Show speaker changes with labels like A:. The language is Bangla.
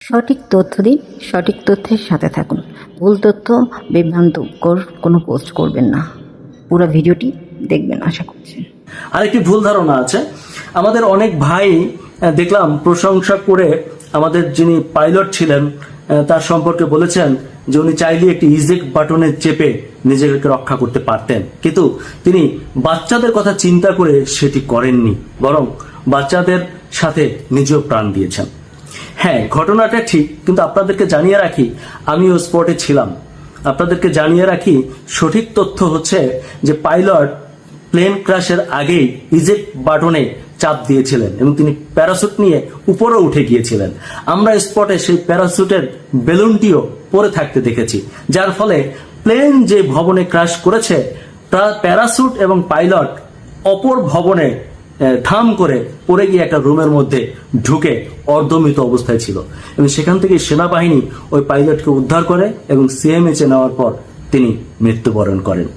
A: সঠিক তথ্য দিন, সঠিক তথ্যের সাথে থাকুন। ভুল তথ্য, বিভ্রান্তকর কোনো পোস্ট করবেন না। পুরো ভিডিওটি দেখবেন আশা করছি।
B: আরেকটি ভুল ধারণা আছে। আমাদের অনেক ভাই দেখলাম প্রশংসা করে আমাদের যিনি পাইলট ছিলেন তার সম্পর্কে বলেছেন যে উনি চাইলে একটি ইজেক্ট বাটনে চেপে নিজেকে রক্ষা করতে পারতেন, কিন্তু তিনি বাচ্চাদের কথা চিন্তা করে সেটি করেননি, বরং বাচ্চাদের সাথে নিজেও প্রাণ দিয়েছেন। হ্যাঁ, ঘটনাটা ঠিক, কিন্তু আপনাদেরকে জানিয়ে রাখি আমিও স্পটে ছিলাম। আপনাদেরকে জানিয়ে রাখি সঠিক তথ্য হচ্ছে যে পাইলট প্লেন ক্র্যাশের আগেই ইজেক্ট বাটনে চাপ দিয়েছিলেন এবং তিনি প্যারাসুট নিয়ে উপরে উঠে গিয়েছিলেন। আমরা স্পটে সেই প্যারাসুটের বেলুনটিও পরে থাকতে দেখেছি, যার ফলে প্লেন যে ভবনে ক্র্যাশ করেছে তার প্যারাসুট এবং পাইলট অপর ভবনে ধাম করে পড়ে গিয়ে একটা রুমের মধ্যে ঢুকে অর্ধমৃত অবস্থায় ছিল এবং সেখান থেকে সেনাবাহিনী ওই পাইলটকে উদ্ধার করে এবং সিএমএইচে নেওয়ার পর তিনি মৃত্যুবরণ করেন।